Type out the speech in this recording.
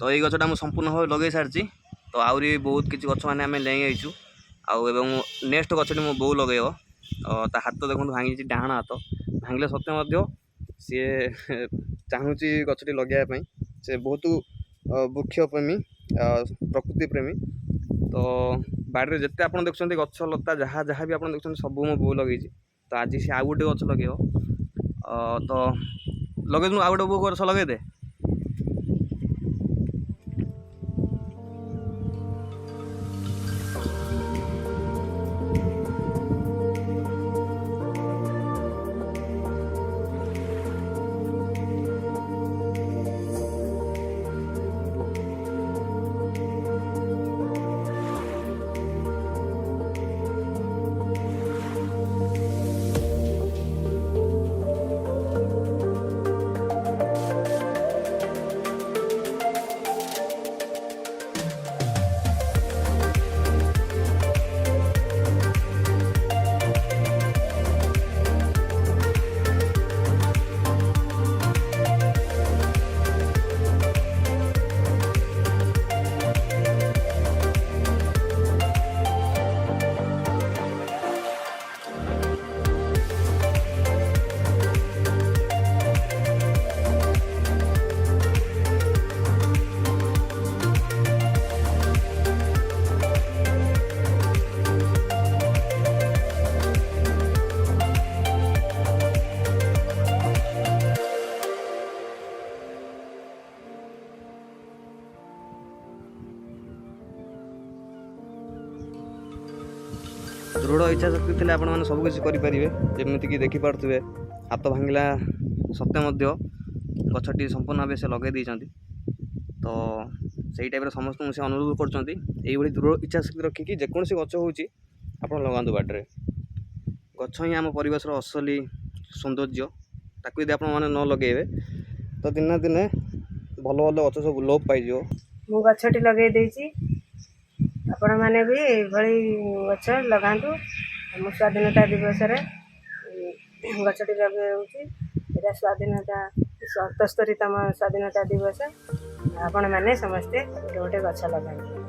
तो ये गछटा मुझे संपूर्ण भाव लगे सारी तो आहरी बहुत किसी गछ मैंने आम ले आईचु आउ नेक्स्ट गछटी मो बो लगे ता हाथ देखो भांगी डाण हाथ भांगे सत्य सी चाहूँगी गछटी लगे से बहुत वृक्ष प्रेमी प्रकृति प्रेमी तो बाड़ी में जिते आप देखते गछ लता जहाँ जहाँ भी आप देखते सब मो बो लगे तो आज सी आउ गोटे गछ लगे तो लगे आउ गोटे बो गछ लगे दे दृढ़ इच्छा शक्ति थे आपण मैंने सबकि करेंगे जमीक देखिपे हाथ भांगला सत्य गछटी संपूर्ण भाव से लगे देती तो सही टाइप समस्त से अनुरोध कर दृढ़ इच्छा शक्ति रखिकी जेकोसी गछ हो लगातु बाटे गछ ही आम परिवेश असली सौंदर्य ताकि यदि आप न लगे तो दिन दिने भल भल गछ सब लोप पाई मु गछटी लगे आपण मैंने भी भली गछ लगातु स्वाधीनता दिवस गछटी लगे स्वाधीनता 77तम स्वाधीनता दिवस आपण मैंने समस्ते गोटे गछ लगा।